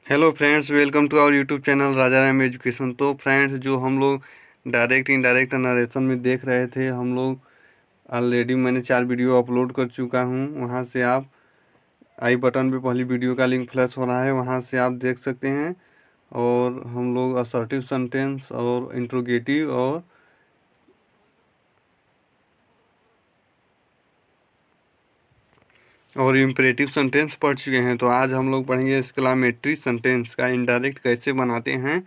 Hello friends, welcome to our YouTube channel Raja Ram education. तो friends, जो हम लोग डायरेक्ट इनडायरेक्ट नरेशन में देख रहे थे, हम लोग ऑलरेडी मैंने 4 वीडियो अपलोड कर चुका हूं। वहां से आप आई बटन पे पहली वीडियो का लिंक फ्लैश हो रहा है, वहां से आप देख सकते हैं। और हम लोग असर्टिव सेंटेंस और इंट्रोगेटिव और इम्परेटिव सेंटेंस पढ़ चुके हैं। तो आज हम लोग पढ़ेंगे एक्सक्लामेटरी सेंटेंस का इंडायरेक्ट कैसे बनाते हैं,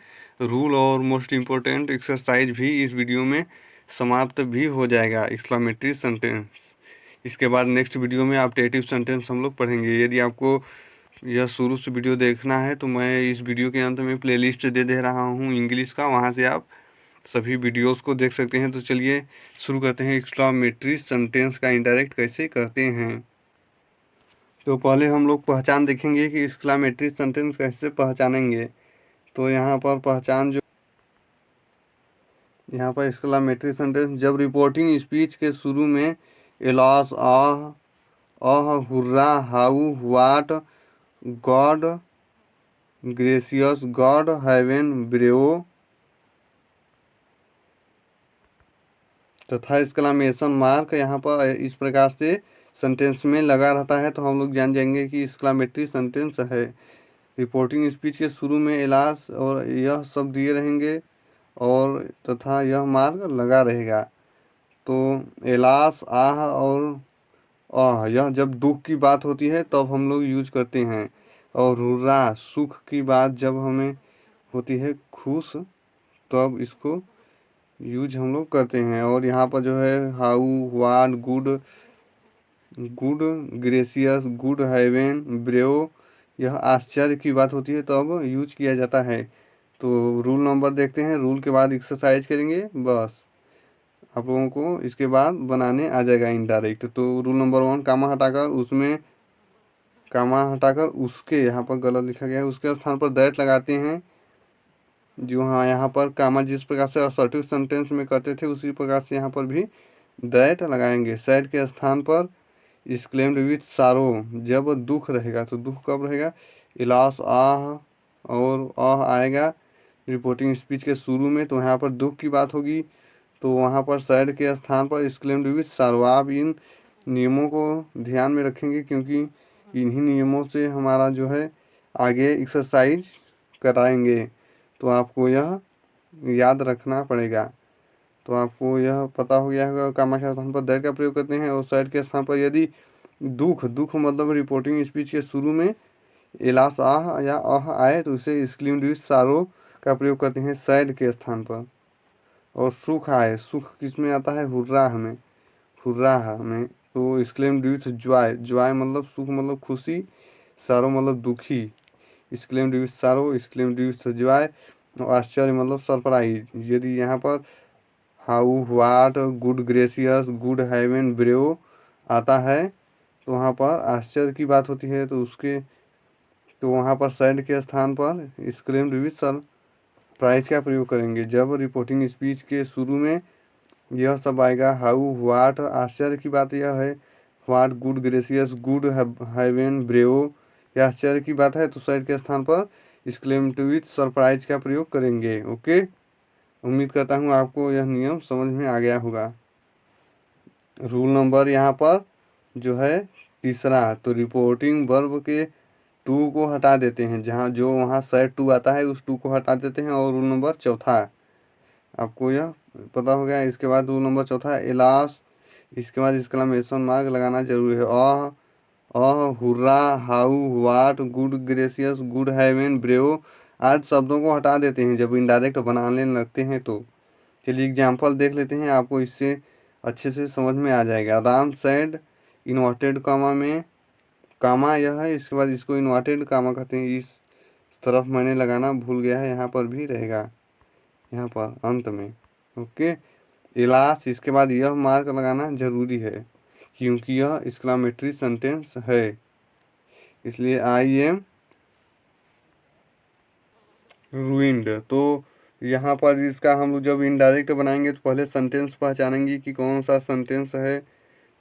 रूल और मोस्ट इम्पोर्टेंट एक्सरसाइज भी इस वीडियो में समाप्त भी हो जाएगा। एक्सक्लामेटरी सेंटेंस इसके बाद नेक्स्ट वीडियो में ऑप्टेटिव सेंटेंस हम लोग पढ़ेंगे। यदि आपको यह शुरू से वीडियो देखना है तो मैं इस वीडियो के अंत में प्लेलिस्ट दे रहा हूँ इंग्लिश का, वहाँ से आप सभी वीडियोस को देख सकते हैं। तो चलिए शुरू करते हैं। एक्सक्लामेटरी सेंटेंस का इंडायरेक्ट कैसे करते हैं। तो पहले हम लोग पहचान देखेंगे कि एक्सक्लामेटरी सेंटेंस कैसे पहचानेंगे। तो यहाँ पर पहचान जो यहाँ पर एक्सक्लामेटरी सेंटेंस जब रिपोर्टिंग स्पीच के शुरू में alas, hurrah, how, what, God gracious, God heaven, bravo तथा एक्सक्लामेशन मार्क यहाँ पर इस प्रकार से सेंटेंस में लगा रहता है, तो हम लोग जान जाएंगे कि एक्सक्लामेटरी सेंटेंस है। रिपोर्टिंग स्पीच के शुरू में एलास और यह सब दिए रहेंगे और तथा यह मार्क लगा रहेगा। तो एलास, आह और यह जब दुख की बात होती है तब हम लोग यूज करते हैं। और हुर्रा सुख की बात जब हमें होती है, खुश, तब इसको यूज हम लोग करते हैं। और यहाँ पर जो है how, what, good, gracious, good heaven, brave, यह आश्चर्य की बात होती है तब यूज किया जाता है। तो रूल नंबर देखते हैं, रूल के बाद एक्सरसाइज करेंगे, बस आप लोगों को इसके बाद बनाने आ जाएगा इनडायरेक्ट। तो रूल नंबर 1, कामा हटाकर उसके, यहाँ पर गलत लिखा गया है, उसके स्थान पर दैट लगाते हैं। जो हाँ, यहाँ पर कामा जिस प्रकार से असर्टिव सेंटेंस में करते थे उसी प्रकार से यहाँ पर भी दैट लगाएंगे। सैड के स्थान पर एक्सक्लेम्ड विथ सारो, जब दुख रहेगा तो दुख कब रहेगा, इलास, आह और आएगा रिपोर्टिंग स्पीच के शुरू में, तो यहाँ पर दुख की बात होगी, तो वहाँ पर सैड के स्थान पर एक्सक्लेम्ड विथ सारो। आप इन नियमों को ध्यान में रखेंगे क्योंकि इन्हीं नियमों से हमारा जो है आगे एक्सरसाइज कराएंगे, तो आपको यह याद रखना पड़ेगा। तो आपको यह पता हो गया होगा कामा के स्थान पर दैट का प्रयोग करते हैं और सैड के स्थान पर यदि दुख मतलब रिपोर्टिंग स्पीच के शुरू में एलास, आह या आए तो उसे एक्सक्लेम्ड विथ सारो का प्रयोग करते हैं सैड के स्थान पर। और सुख आए, सुख किस में आता है, हुर्राह में, तो एक्सक्लेम्ड विथ जॉय, जॉय मतलब सुख मतलब खुशी, सारो मतलब दुखी, exclaimed with sorrow, exclaimed with joy. आश्चर्य मतलब सरप्राइज। यदि यहाँ पर how, what, good gracious, good heaven, brave आता है तो वहाँ पर आश्चर्य की बात होती है, तो वहाँ पर सैड के स्थान पर एक्सक्लेम्ड विथ सरप्राइज का प्रयोग करेंगे। जब रिपोर्टिंग स्पीच के शुरू में यह सब आएगा, हाउ, व्हाट, आश्चर्य की बात यह है, what, good gracious, good heaven, brave, यह आश्चर्य की बात है, तो सैड के स्थान पर एक्सक्लेम्ड विथ सरप्राइज का प्रयोग करेंगे। ओके, उम्मीद करता हूँ आपको यह नियम समझ में आ गया होगा। रूल नंबर यहाँ पर जो है तीसरा, तो रिपोर्टिंग वर्ब के टू को हटा देते हैं, जहाँ जो वहाँ सेट टू आता है उस टू को हटा देते हैं। और रूल नंबर चौथा आपको यह पता हो गया। इसके बाद रूल नंबर चौथा एलास, इसके बाद एक्सक्लेमेशन मार्क लगाना जरूरी है। Hurrah, how, what, good gracious, good heaven, brave आज शब्दों को हटा देते हैं जब इनडायरेक्ट बनाने लगते हैं। तो चलिए एग्जाम्पल देख लेते हैं, आपको इससे अच्छे से समझ में आ जाएगा। राम सैड, इन्वर्टेड कामा में कामा यह है, इसके बाद इसको इन्वर्टेड कामा कहते हैं। इस तरफ मैंने लगाना भूल गया है, यहाँ पर भी रहेगा, यहाँ पर अंत में। ओके, इलास, इसके बाद यह मार्क लगाना जरूरी है क्योंकि यह एक्सक्लामेटरी सेंटेंस है, इसलिए आई एम रूइंड। तो यहाँ पर इसका हम लोग जब इनडायरेक्ट बनाएंगे तो पहले सेंटेंस पहचानेंगे कि कौन सा सेंटेंस है।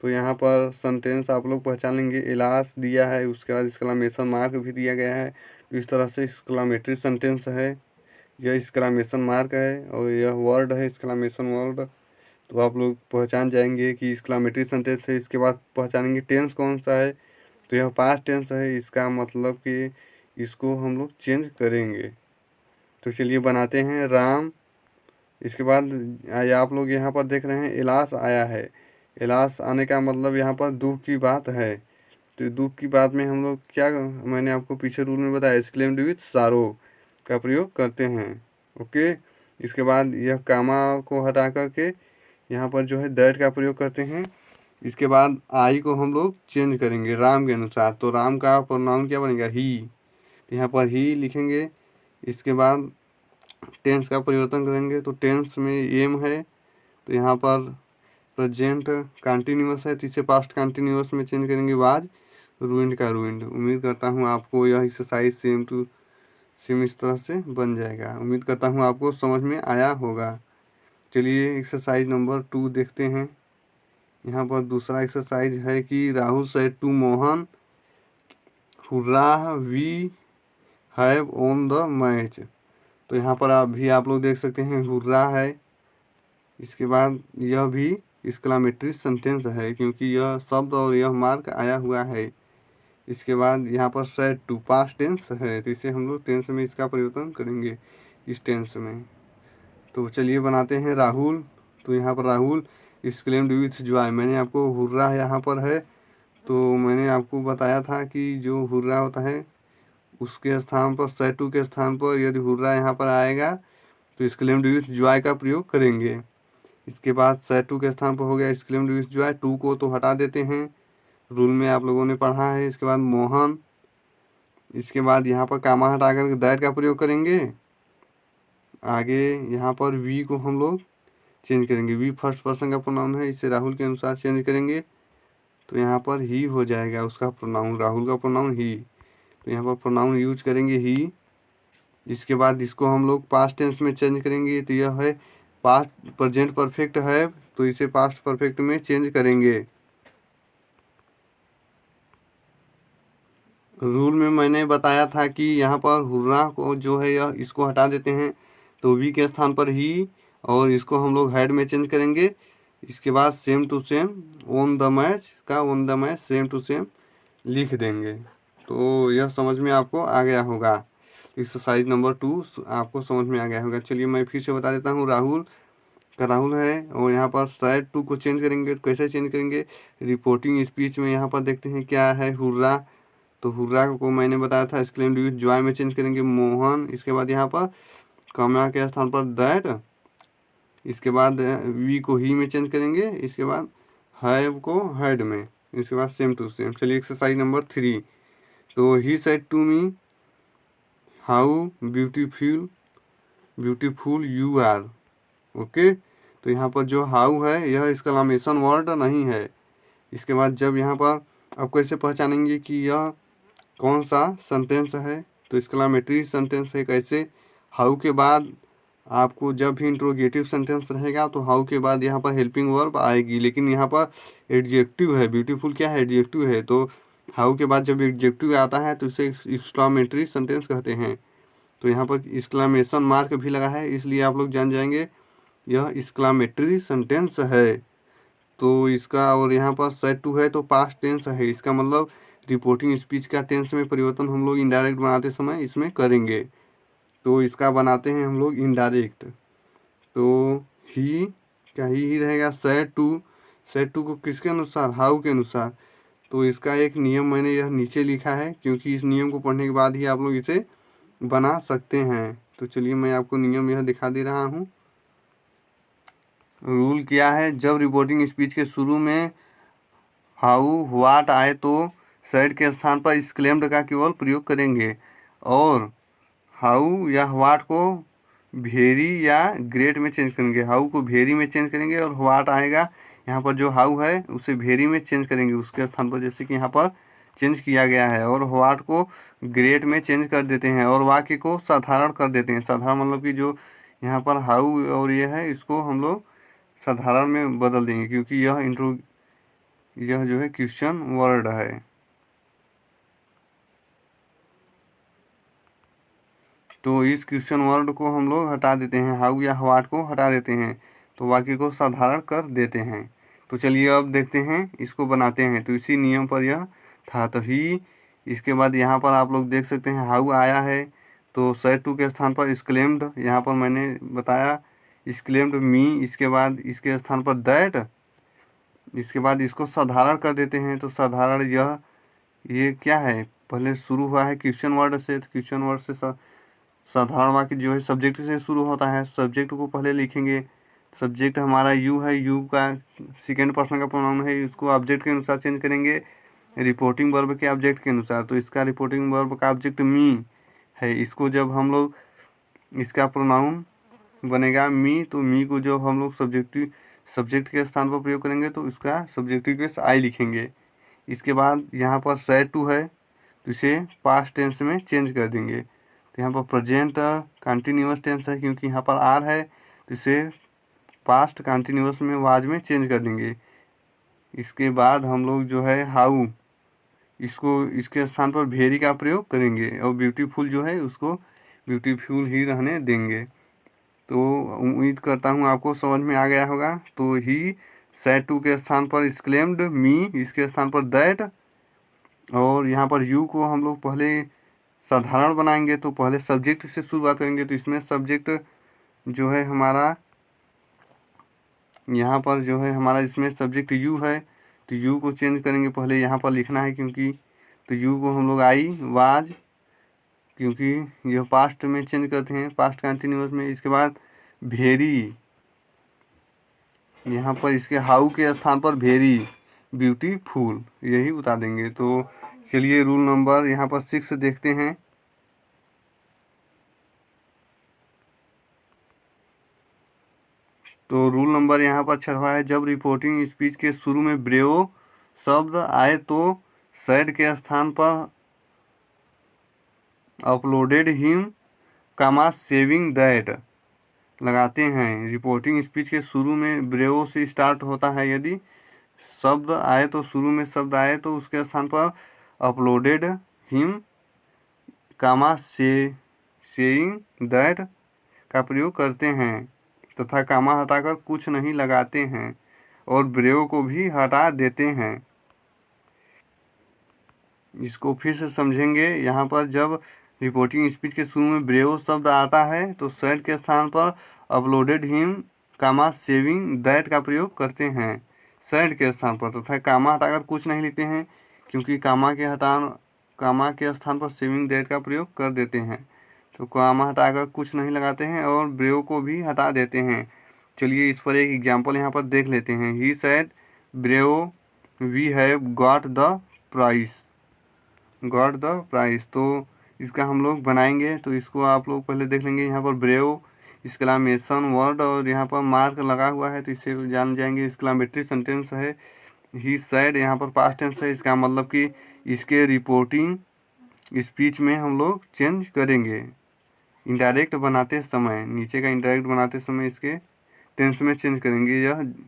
तो यहाँ पर सेंटेंस आप लोग पहचान लेंगे, इलास दिया है, उसके बाद एक्सक्लेमेशन मार्क भी दिया गया है। इस तरह से एक्सक्लामेटरी सेंटेंस है, यह एक्सक्लामेशन मार्क है और यह वर्ड है एक्सक्लामेशन वर्ड। तो आप लोग पहचान जाएंगे कि एक्सक्लामेटरी सेंटेंस है। इसके बाद पहचानेंगे टेंस कौन सा है, तो यह पास्ट टेंस है, इसका मतलब कि इसको हम लोग चेंज करेंगे। तो चलिए बनाते हैं राम। इसके बाद आप लोग यहाँ पर देख रहे हैं इलास आया है। इलास आने का मतलब यहाँ पर दुख की बात है। तो दुख की बात में हम लोग क्या, मैंने आपको पीछे रूल में बताया, एक्सक्लेम्ड विथ सारो का प्रयोग करते हैं। ओके। इसके बाद यह कामा को हटा करके यहाँ पर जो है दैट का प्रयोग करते हैं। इसके बाद आई को हम लोग चेंज करेंगे राम के अनुसार। तो राम का प्रोनाउन क्या बनेगा, ही। यहाँ पर ही लिखेंगे। इसके बाद टेंस का परिवर्तन करेंगे। तो टेंस में एम है, तो यहाँ पर प्रेजेंट कंटिन्यूअस है, तो इसे पास्ट कंटिन्यूअस में चेंज करेंगे। वाज रूइंड का रूइंड। उम्मीद करता हूँ आपको यह एक्सरसाइज सेम टू सेम इस तरह से बन जाएगा। उम्मीद करता हूँ आपको समझ में आया होगा। चलिए एक्सरसाइज नंबर 2 देखते हैं। यहाँ पर दूसरा एक्सरसाइज है कि Rahul said to Mohan, hurrah we have won the match. तो यहाँ पर आप लोग देख सकते हैं हुर्रा है। इसके बाद यह भी एक्सक्लामेटरी सेंटेंस है क्योंकि यह शब्द और यह मार्क आया हुआ है। इसके बाद यहाँ पर सेड टू पास्ट टेंस है, तो इसे हम लोग टेंस में इसका परिवर्तन करेंगे इस टेंस में। तो चलिए बनाते हैं राहुल। तो यहाँ पर राहुल एक्सक्लेम्ड विथ जॉय। मैंने आपको हुर्रा यहाँ पर है, तो मैंने आपको बताया था कि जो हुर्रा होता है उसके स्थान पर सेड टू के स्थान पर यदि हुर्रा यहाँ पर आएगा तो एक्सक्लेम्ड विथ जॉय का प्रयोग करेंगे। इसके बाद सेड टू के स्थान पर हो गया एक्सक्लेम्ड विथ जॉय। टू को तो हटा देते हैं, रूल में आप लोगों ने पढ़ा है। इसके बाद मोहन। इसके बाद यहाँ पर कामा हटा कर दैट का प्रयोग करेंगे। आगे यहाँ पर वी को हम लोग चेंज करेंगे। वी फर्स्ट पर्सन का प्रोनाउन है, इसे राहुल के अनुसार चेंज करेंगे। तो यहाँ पर ही हो जाएगा उसका प्रोनाउन, राहुल का प्रोनाउन ही। तो यहाँ पर प्रोनाउन यूज करेंगे ही। इसके बाद इसको हम लोग पास्ट टेंस में चेंज करेंगे। तो यह है पास्ट प्रेजेंट परफेक्ट है, तो इसे पास्ट परफेक्ट में चेंज करेंगे। रूल में मैंने बताया था कि यहाँ पर हुर्रा को जो है यह इसको हटा देते हैं, तो वी के स्थान पर ही, और इसको हम लोग हेड में चेंज करेंगे। इसके बाद same to same won the match का won the match same to same लिख देंगे। तो यह समझ में आपको आ गया होगा। एक्सरसाइज नंबर 2 आपको समझ में आ गया होगा। चलिए मैं फिर से बता देता हूँ। राहुल का राहुल है और यहाँ पर सेड टू को चेंज करेंगे। तो कैसे चेंज करेंगे, रिपोर्टिंग स्पीच में यहाँ पर देखते हैं क्या है हुर्रा। तो हुर्रा को मैंने बताया था एक्सक्लेम्ड विथ जॉय में चेंज करेंगे मोहन। इसके बाद यहाँ पर कामा के स्थान पर दैट। इसके बाद वी को ही में चेंज करेंगे। इसके बाद हैव को हेड में। इसके बाद सेम टू सेम। चलिए एक्सरसाइज नंबर 3। तो he said to me how beautiful you are. Okay. तो यहाँ पर जो हाउ है यह एक्सक्लामेशन वर्ड नहीं है। इसके बाद जब यहाँ पर आप कैसे पहचानेंगे कि यह कौन सा सेंटेंस है, तो एक्सक्लामेटरी सेंटेंस है। कैसे, हाउ के बाद आपको जब भी इंट्रोगेटिव सेंटेंस रहेगा तो हाउ के बाद यहाँ पर हेल्पिंग वर्ब आएगी, लेकिन यहाँ पर एडजेक्टिव है। ब्यूटीफुल क्या है, एडजेक्टिव है। तो हाउ के बाद जब एडजेक्टिव आता है तो इसे एक्सक्लामेटरी सेंटेंस कहते हैं। तो यहाँ पर एक्सक्लामेशन मार्क भी लगा है, इसलिए आप लोग जान जाएंगे यह एक्सक्लामेटरी सेंटेंस है। तो इसका, और यहाँ पर सेड टू है तो पास्ट टेंस है, इसका मतलब रिपोर्टिंग स्पीच का टेंस में परिवर्तन हम लोग इनडायरेक्ट बनाते समय इसमें करेंगे। तो इसका बनाते हैं हम लोग इनडायरेक्ट। तो ही क्या, ही रहेगा। सेड टू को किसके अनुसार, हाउ के अनुसार। तो इसका एक नियम मैंने यह नीचे लिखा है, क्योंकि इस नियम को पढ़ने के बाद ही आप लोग इसे बना सकते हैं। तो चलिए मैं आपको नियम यह दिखा दे रहा हूँ। रूल क्या है, जब रिपोर्टिंग स्पीच के शुरू में हाउ व्हाट आए तो सेड के स्थान पर एक्सक्लेम्ड का केवल प्रयोग करेंगे, और हाउ या व्हाट को वेरी या ग्रेट में चेंज करेंगे। हाउ को वेरी में चेंज करेंगे और व्हाट आएगा यहाँ पर जो हाउ है उसे वेरी में चेंज करेंगे उसके स्थान पर, जैसे कि यहाँ पर चेंज किया गया है। और व्हाट को ग्रेट में चेंज कर देते हैं और वाक्य को साधारण कर देते हैं। साधारण मतलब कि जो यहाँ पर हाउ और ये है इसको हम लोग साधारण में बदल देंगे, क्योंकि यह जो है क्वेश्चन वर्ड है। तो इस क्वेश्चन वर्ड को हम लोग हटा देते हैं, हाउ या व्हाट को हटा देते हैं, तो वाक्य को साधारण कर देते हैं। तो चलिए अब देखते हैं, इसको बनाते हैं। तो इसी नियम पर यह था। तो ही, इसके बाद यहाँ पर आप लोग देख सकते हैं हाउ आया है, तो सेड टू के स्थान पर इसक्लेम्ड, यहाँ पर मैंने बताया इसक्लेम्ड मी, इसके बाद इसके स्थान पर दैट, इसके बाद इसको साधारण कर देते हैं। तो साधारण ये क्या है, पहले शुरू हुआ है क्वेश्चन वर्ड से, तो क्वेश्चन वर्ड से साधारण वाक्य जो है सब्जेक्ट से शुरू होता है। सब्जेक्ट को पहले लिखेंगे, सब्जेक्ट हमारा यू है, यू का सेकेंड पर्सन का प्रोनाउन है, इसको ऑब्जेक्ट के अनुसार चेंज करेंगे रिपोर्टिंग वर्ब के ऑब्जेक्ट के अनुसार। तो इसका रिपोर्टिंग वर्ब का ऑब्जेक्ट मी है, इसको जब हम लोग इसका प्रोनाउन बनेगा मी, तो मी को जब हम लोग सब्जेक्ट के स्थान पर प्रयोग करेंगे तो इसका सब्जेक्टिव केस आई लिखेंगे। इसके बाद यहाँ पर सेड टू है, तो इसे पास्ट टेंस में चेंज कर देंगे। तो यहाँ पर प्रेजेंट कंटिन्यूअस टेंस है, क्योंकि यहाँ पर आर है, तो इसे पास्ट कंटिन्यूअस में वाज में चेंज कर देंगे। इसके बाद हम लोग जो है हाउ, इसको इसके स्थान पर वेरी का प्रयोग करेंगे, और ब्यूटीफुल जो है उसको ब्यूटीफुल ही रहने देंगे। तो उम्मीद करता हूँ आपको समझ में आ गया होगा। तो ही सेड टू के स्थान पर इसक्लेम्ड मी, इसके स्थान पर दैट, और यहाँ पर यू को हम लोग पहले साधारण बनाएंगे, तो पहले सब्जेक्ट से शुरुआत करेंगे। तो इसमें सब्जेक्ट जो है हमारा, यहाँ पर जो है हमारा इसमें सब्जेक्ट यू है, तो यू को चेंज करेंगे, पहले यहाँ पर लिखना है क्योंकि, तो यू को हम लोग आई वाज, क्योंकि यह पास्ट में चेंज करते हैं, पास्ट कंटिन्यूअस में। इसके बाद वेरी, यहाँ पर इसके हाउ के स्थान पर वेरी ब्यूटीफुल यही बता देंगे। तो चलिए रूल नंबर यहाँ पर 6 देखते हैं। तो रूल नंबर यहाँ पर 6वां है, जब रिपोर्टिंग स्पीच के शुरू में ब्रेव शब्द आए तो सैड के स्थान पर applauded him comma saying that लगाते हैं। रिपोर्टिंग स्पीच के शुरू में ब्रेव से स्टार्ट होता है, यदि शब्द आए तो शुरू में शब्द आए तो उसके स्थान पर applauded him comma saying that का प्रयोग करते हैं, तथा कामा हटाकर कुछ नहीं लगाते हैं, और ब्रेव को भी हटा देते हैं। इसको फिर से समझेंगे। यहाँ पर जब रिपोर्टिंग स्पीच के शुरू में ब्रेव शब्द आता है तो सैड के स्थान पर applauded him comma saying that का प्रयोग करते हैं सैड के स्थान पर, तथा कामा हटाकर कुछ नहीं लिखते हैं, क्योंकि कामा के स्थान पर सेविंग दैट का प्रयोग कर देते हैं। तो कामा हटाकर कुछ नहीं लगाते हैं और ब्रेव को भी हटा देते हैं। चलिए इस पर एक एग्जाम्पल यहाँ पर देख लेते हैं। He said brave we have got the prize, got the prize. तो इसका हम लोग बनाएंगे, तो इसको आप लोग पहले देख लेंगे। यहाँ पर ब्रेव एक्सक्लामेशन वर्ड और यहाँ पर मार्क लगा हुआ है, तो इससे जान जाएंगे एक्सक्लामेटरी सेंटेंस है। ही सैड यहाँ पर पास्ट टेंस है, इसका मतलब कि इसके रिपोर्टिंग स्पीच में हम लोग चेंज करेंगे। इनडायरेक्ट बनाते समय, नीचे का इनडायरेक्ट बनाते समय इसके टेंस में चेंज करेंगे।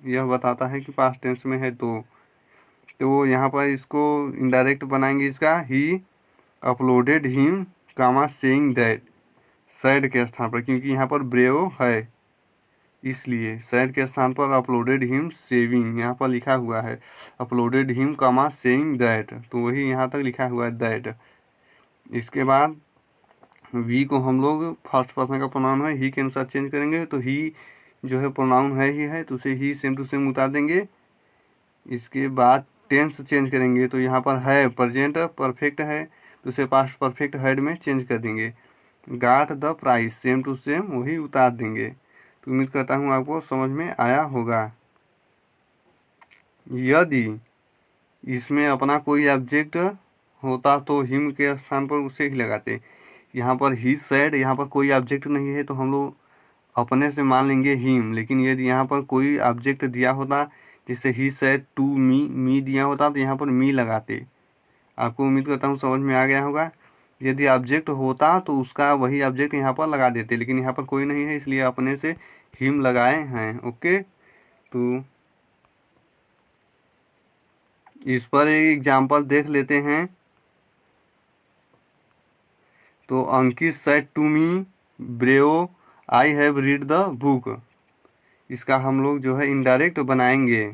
यह बताता है कि पास्ट टेंस में है। तो यहाँ पर इसको इनडायरेक्ट बनाएंगे, इसका he applauded him comma saying that, said के स्थान पर, क्योंकि यहाँ पर ब्रेव है इसलिए सैड के स्थान पर अपलोडेड हिम सेविंग यहाँ पर लिखा हुआ है, applauded him comma saying that, तो वही यहाँ तक लिखा हुआ है दैट। इसके बाद वी को हम लोग फर्स्ट पर्सन का प्रोनाउन है, ही के अनुसार चेंज करेंगे। तो ही जो है प्रोनाउन है ही है, तो उसे ही सेम टू सेम उतार देंगे। इसके बाद टेंस चेंज करेंगे, तो यहाँ पर है प्रेजेंट परफेक्ट है, तो उसे पास्ट परफेक्ट हेड में चेंज कर देंगे। Got the prize same to same वही उतार देंगे। तो उम्मीद करता हूँ आपको समझ में आया होगा। यदि इसमें अपना कोई ऑब्जेक्ट होता तो हिम के स्थान पर उसे ही लगाते। यहाँ पर ही सैड, यहाँ पर कोई ऑब्जेक्ट नहीं है, तो हम लोग अपने से मान लेंगे हिम। लेकिन यदि यहाँ पर कोई ऑब्जेक्ट दिया होता, जैसे ही सैड टू मी दिया होता, तो यहाँ पर मी लगाते। आपको उम्मीद करता हूँ समझ में आ गया होगा। यदि ऑब्जेक्ट होता तो उसका वही ऑब्जेक्ट यहाँ पर लगा देते, लेकिन यहाँ पर कोई नहीं है, इसलिए अपने से हिम लगाए हैं। ओके, तो इस पर एक एग्जाम्पल देख लेते हैं। तो Ankit said to me brave I have read the book, इसका हम लोग जो है इनडायरेक्ट बनाएंगे।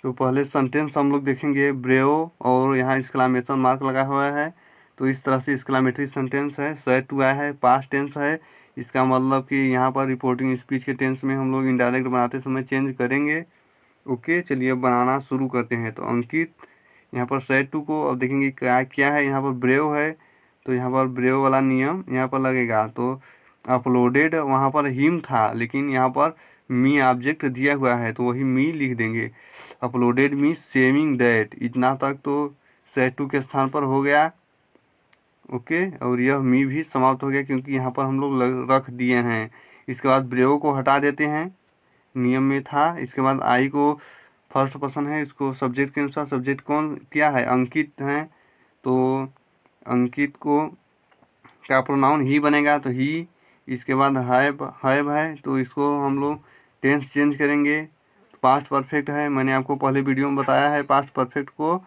तो पहले सेंटेंस हम लोग देखेंगे ब्रेव, और यहाँ एक्सक्लामेशन मार्क लगा हुआ है, तो इस तरह से एक्सक्लामेटरी सेंटेंस है। सेड टू आया है, पास्ट टेंस है, इसका मतलब कि यहाँ पर रिपोर्टिंग स्पीच के टेंस में हम लोग इनडायरेक्ट बनाते समय चेंज करेंगे। ओके, चलिए अब बनाना शुरू करते हैं। तो अंकित यहाँ पर सेड टू को अब देखेंगे क्या क्या है। यहाँ पर ब्रेव है, तो यहाँ पर ब्रेव वाला नियम यहाँ पर लगेगा। तो अपलोडेड वहाँ पर हिम था, लेकिन यहाँ पर मी ऑब्जेक्ट दिया हुआ है, तो वही मी लिख देंगे। अपलोडेड मी सेविंग दैट, इतना तक तो सेड टू के स्थान पर हो गया। ओके, और यह मी भी समाप्त हो गया क्योंकि यहाँ पर हम लोग रख दिए हैं। इसके बाद ब्रेव को हटा देते हैं, नियम में था। इसके बाद आई को फर्स्ट पर्सन है, इसको सब्जेक्ट के अनुसार, सब्जेक्ट कौन क्या है, अंकित है, तो अंकित को का प्रोनाउन ही बनेगा, तो ही। इसके बाद हैव है, तो इसको हम लोग टेंस चेंज करेंगे। पास्ट परफेक्ट है, मैंने आपको पहले वीडियो में बताया है, पास्ट परफेक्ट को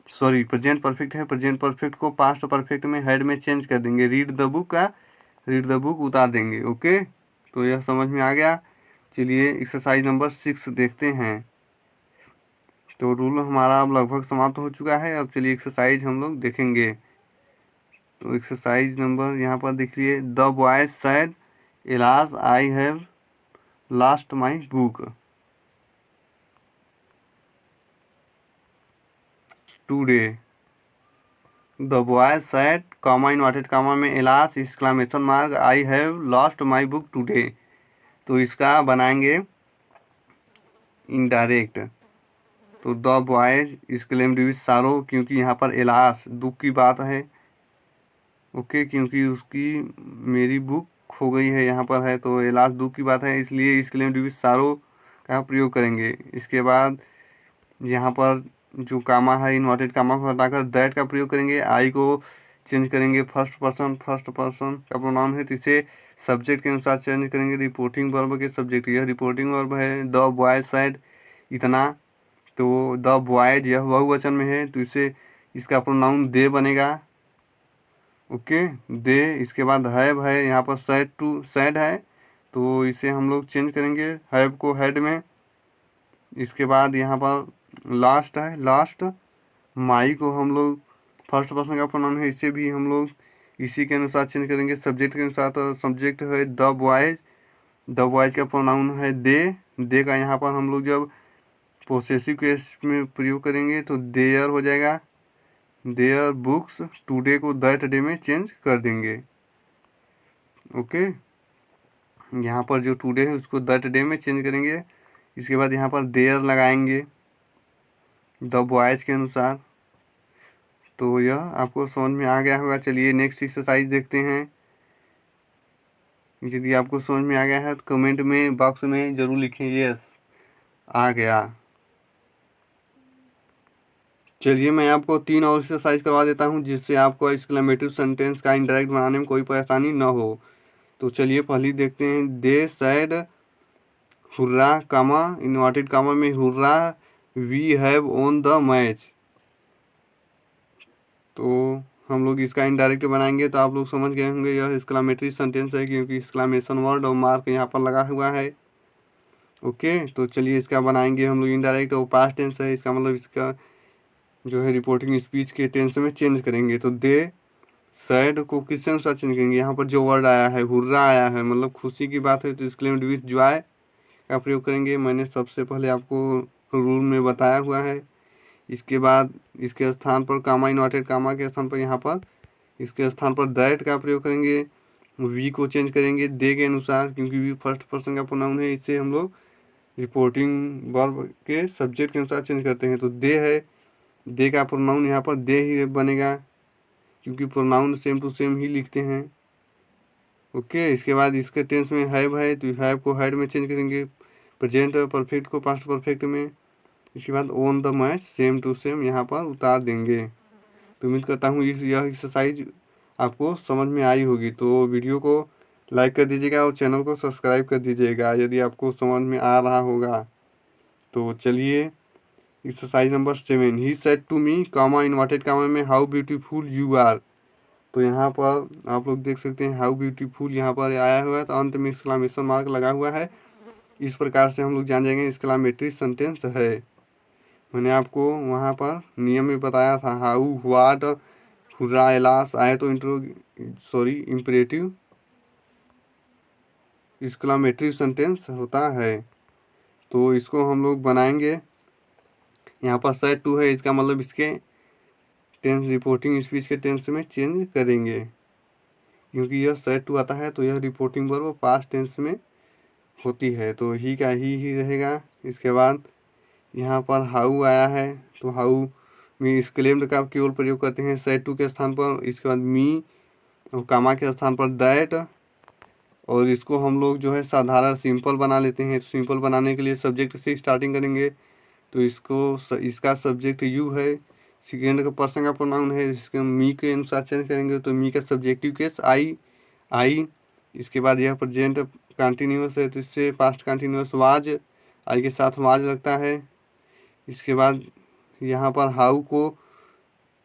सॉरी प्रेजेंट परफेक्ट है, प्रेजेंट परफेक्ट को पास्ट परफेक्ट में हेड में चेंज कर देंगे। रीड द बुक का रीड द बुक उतार देंगे। ओके, तो यह समझ में आ गया। चलिए एक्सरसाइज नंबर 6 देखते हैं। तो रूल हमारा अब लगभग समाप्त हो चुका है। अब चलिए एक्सरसाइज हम लोग देखेंगे। तो एक्सरसाइज नंबर यहाँ पर देखिए, the boy said alas I have last my book today. The boy said comma inverted comma में alas exclamation mark I have lost my book today. तो इसका बनाएंगे इनडायरेक्ट। तो द बॉयज एक्सक्लेम्ड विद सारो, क्योंकि यहाँ पर एलास दुख की बात है। ओके, क्योंकि उसकी मेरी बुक खो गई है यहाँ पर है, तो एलास दुख की बात है, इसलिए एक्सक्लेम्ड विद सारो का प्रयोग करेंगे। इसके बाद यहाँ पर जो कामा है, इन्वर्टेड कामा को हटाकर दैट का प्रयोग करेंगे। आई को चेंज करेंगे फर्स्ट पर्सन का प्रोनाउन है, तो इसे सब्जेक्ट के अनुसार चेंज करेंगे। रिपोर्टिंग वर्ब के सब्जेक्ट, यह रिपोर्टिंग वर्ब है। द बॉय सेड, इतना, तो द बॉयज यह बहुवचन में है, तो इसे इसका प्रोनाउन दे बनेगा। ओके, दे। इसके बाद हैव है, यहाँ पर सेड है, तो इसे हम लोग चेंज करेंगे हैव को हेड में। इसके बाद यहाँ पर लास्ट है, लास्ट। माई को हम लोग फर्स्ट पर्सन का प्रोनाउन है, इसे भी हम लोग इसी के अनुसार चेंज करेंगे सब्जेक्ट के अनुसार। तो सब्जेक्ट है द बॉयज का प्रोनाउन है दे का यहाँ पर हम लोग जब पोसेसिव केस में प्रयोग करेंगे तो देयर हो जाएगा। देयर बुक्स, टुडे को दैट डे में चेंज कर देंगे। ओके, यहाँ पर जो टुडे है उसको दैट डे में चेंज करेंगे। इसके बाद यहाँ पर देयर लगाएंगे द बॉयज के अनुसार। तो यह आपको समझ में आ गया होगा। चलिए नेक्स्ट एक्सरसाइज देखते हैं। यदि आपको समझ में आ गया है तो कमेंट में बॉक्स में ज़रूर लिखें यस आ गया। चलिए मैं आपको 3 और एक्सरसाइज करवा देता हूं, जिससे आपको एक्सक्लेमेटिव सेंटेंस का इंडायरेक्ट बनाने में कोई परेशानी न हो। तो चलिए पहली देखते हैं। They said hurrah comma inverted comma में hurrah we have won the match. तो हम लोग इसका इनडायरेक्ट बनाएंगे, तो आप लोग समझ गए होंगे यह एक्सक्लेमेटरी सेंटेंस है, क्योंकि एक्सक्लेमेशन वर्ड और मार्क यहाँ पर लगा हुआ है। ओके, तो चलिए इसका बनाएंगे हम लोग इनडायरेक्ट। और पास्ट टेंस है, इसका मतलब इसका जो है रिपोर्टिंग स्पीच के टेंस में चेंज करेंगे। तो दे सैड को किसके अनुसार चेंज करेंगे, यहाँ पर जो वर्ड आया है हुर्रा आया है, मतलब खुशी की बात है, तो एक्सक्लेम्ड विथ जॉय का प्रयोग करेंगे। मैंने सबसे पहले आपको रूल में बताया हुआ है। इसके बाद इसके स्थान पर कामा इन्वर्टेड कामा के स्थान पर यहाँ पर इसके स्थान पर दैट का प्रयोग करेंगे। वी को चेंज करेंगे दे के अनुसार, क्योंकि वी फर्स्ट पर्सन का प्रोनाउन है, इससे हम लोग रिपोर्टिंग वर्ब के सब्जेक्ट के अनुसार चेंज करते हैं। तो दे है, दे का प्रोनाउन यहाँ पर दे ही बनेगा, क्योंकि प्रोनाउन सेम टू सेम ही लिखते हैं। ओके, इसके बाद इसके टेंस में हैव है, तो हैव को हैड में चेंज करेंगे। प्रेजेंट परफेक्ट को पास्ट परफेक्ट में। इसके बाद won the match same to same यहाँ पर उतार देंगे। तो उम्मीद करता हूँ यह एक्सरसाइज आपको समझ में आई होगी। तो वीडियो को लाइक कर दीजिएगा और चैनल को सब्सक्राइब कर दीजिएगा यदि आपको समझ में आ रहा होगा। तो चलिए exercise number 7, he said to me comma inverted comma में हाउ ब्यूटीफुल यू आर। तो यहाँ पर आप लोग देख सकते हैं हाउ ब्यूटीफुल यहाँ पर आया हुआ है, तो अंत में एक्सक्लामेशन मार्क लगा हुआ है। इस प्रकार से हम लोग जान जाएंगे एक्सक्लामेटरी सेंटेंस है। मैंने आपको वहाँ पर नियम में बताया था, हाउ, व्हाट, हुर्रा, एलास आए तो इम्परेटिव एक्सक्लामेटरी सेंटेंस होता है। तो इसको हम लोग बनाएंगे। यहाँ पर सेड टू है, इसका मतलब इसके टेंस रिपोर्टिंग स्पीच के टेंस में चेंज करेंगे, क्योंकि यह सेड टू आता है तो यह रिपोर्टिंग वर्ब पास्ट टेंस में होती है, तो ही का ही रहेगा। इसके बाद यहाँ पर हाउ आया है, तो हाउ में क्लेम्ड का केवल प्रयोग करते हैं सेड टू के स्थान पर। इसके बाद मी और कामा के स्थान पर दैट, और इसको हम लोग जो है साधारण सिंपल बना लेते हैं। सिंपल बनाने के लिए सब्जेक्ट से स्टार्टिंग करेंगे, तो इसका सब्जेक्ट यू है, सेकेंड का पर्सन का प्रोनाउन है, इसके मी के अनुसार चेंज करेंगे, तो मी का सब्जेक्टिव केस आई। इसके बाद यह प्रेजेंट कंटिन्यूअस है, तो इससे पास्ट कंटिन्यूअस वाज, आई के साथ वाज लगता है। इसके बाद यहाँ पर हाउ को,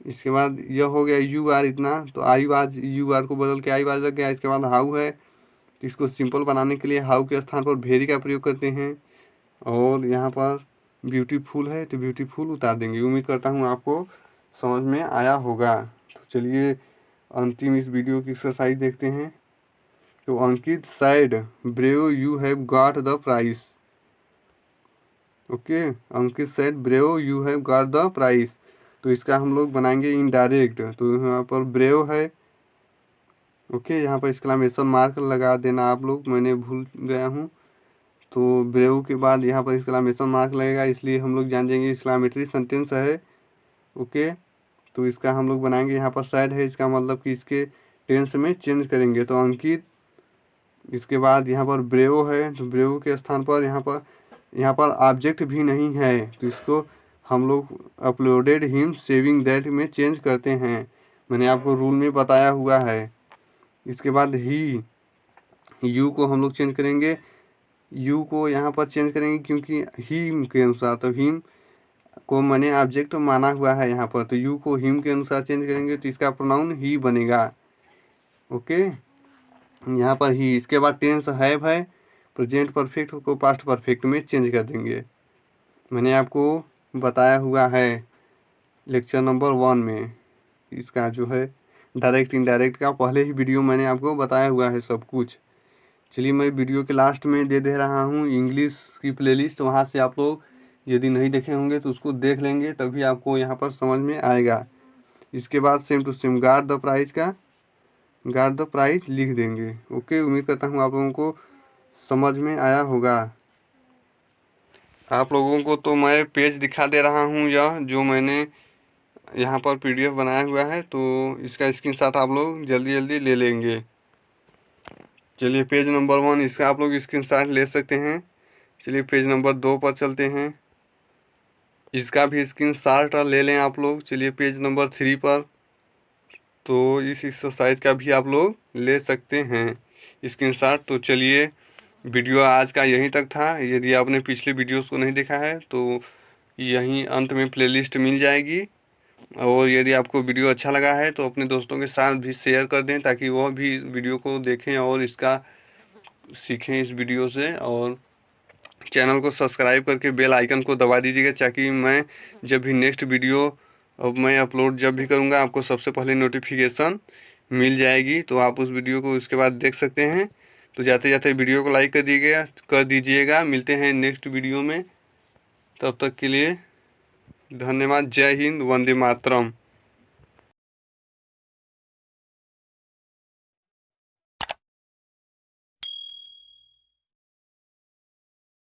इसके बाद यह हो गया यू आर इतना, तो आई वाज यू आर को बदल के आई वाज लग गया। इसके बाद हाउ है, तो इसको सिंपल बनाने के लिए हाउ के स्थान पर वेरी का प्रयोग करते हैं, और यहाँ पर ब्यूटीफुल है तो ब्यूटीफुल उतार देंगे। उम्मीद करता हूँ आपको समझ में आया होगा। तो चलिए अंतिम इस वीडियो की एक्सरसाइज देखते हैं। तो Ankit said brave you have got the prize. Okay, Ankit said brave you have got the prize, तो इसका हम लोग बनाएंगे इनडायरेक्ट। तो यहाँ पर ब्रेव है, ओके, यहाँ पर एक्सक्लामेशन मार्क लगा देना आप लोग, मैंने भूल गया हूँ। तो ब्रेव के बाद यहाँ पर एक्सक्लामेशन मार्क लगेगा, इसलिए हम लोग जान जाएंगे एक्सक्लामेटरी सेंटेंस है। ओके, तो इसका हम लोग बनाएंगे। यहाँ पर सैड है, इसका मतलब कि इसके टेंस में चेंज करेंगे, तो अंकित। इसके बाद यहाँ पर ब्रेव है, तो ब्रेव के स्थान पर यहाँ पर ऑब्जेक्ट भी नहीं है, तो इसको हम लोग अपलोडेड हिम सेविंग दैट में चेंज करते हैं, मैंने आपको रूल में बताया हुआ है। इसके बाद ही, यू को हम लोग चेंज करेंगे, यू को यहाँ पर चेंज करेंगे क्योंकि हिम के अनुसार, तो हिम को मैंने ऑब्जेक्ट माना हुआ है यहाँ पर, तो यू को हिम के अनुसार चेंज करेंगे, तो इसका प्रोनाउन ही बनेगा। ओके, यहाँ पर ही। इसके बाद टेंस हैव है, प्रेजेंट परफेक्ट को पास्ट परफेक्ट में चेंज कर देंगे, मैंने आपको बताया हुआ है लेक्चर नंबर 1 में। इसका जो है डायरेक्ट इनडायरेक्ट का पहले ही वीडियो मैंने आपको बताया हुआ है सब कुछ। चलिए मैं वीडियो के लास्ट में दे रहा हूँ इंग्लिश की प्लेलिस्ट, वहाँ से आप लोग यदि नहीं देखे होंगे तो उसको देख लेंगे, तभी आपको यहाँ पर समझ में आएगा। इसके बाद same to same guard the prize लिख देंगे। ओके, उम्मीद करता हूँ आप लोगों को समझ में आया होगा। आप लोगों को तो मैं पेज दिखा दे रहा हूँ, यह जो मैंने यहाँ पर PDF बनाया हुआ है, तो इसका स्क्रीनशॉट आप लोग जल्दी जल्दी ले लेंगे। चलिए पेज नंबर 1, इसका आप लोग स्क्रीनशॉट ले सकते हैं। चलिए पेज नंबर 2 पर चलते हैं, इसका भी स्क्रीनशॉट ले लें आप लोग। चलिए पेज नंबर 3 पर, तो इस एक्सरसाइज का भी आप लोग ले सकते हैं स्क्रीनशॉट। तो चलिए वीडियो आज का यहीं तक था। यदि आपने पिछले वीडियोस को नहीं देखा है तो यहीं अंत में प्लेलिस्ट मिल जाएगी, और यदि आपको वीडियो अच्छा लगा है तो अपने दोस्तों के साथ भी शेयर कर दें, ताकि वह भी वीडियो को देखें और इसका सीखें इस वीडियो से। और चैनल को सब्सक्राइब करके बेल आइकन को दबा दीजिएगा, ताकि मैं जब भी नेक्स्ट वीडियो अब मैं अपलोड जब भी करूँगा आपको सबसे पहले नोटिफिकेशन मिल जाएगी, तो आप उस वीडियो को उसके बाद देख सकते हैं। तो जाते जाते वीडियो को लाइक कर दीजिएगा। मिलते हैं नेक्स्ट वीडियो में, तब तक के लिए धन्यवाद। जय हिंद, वंदे मातरम।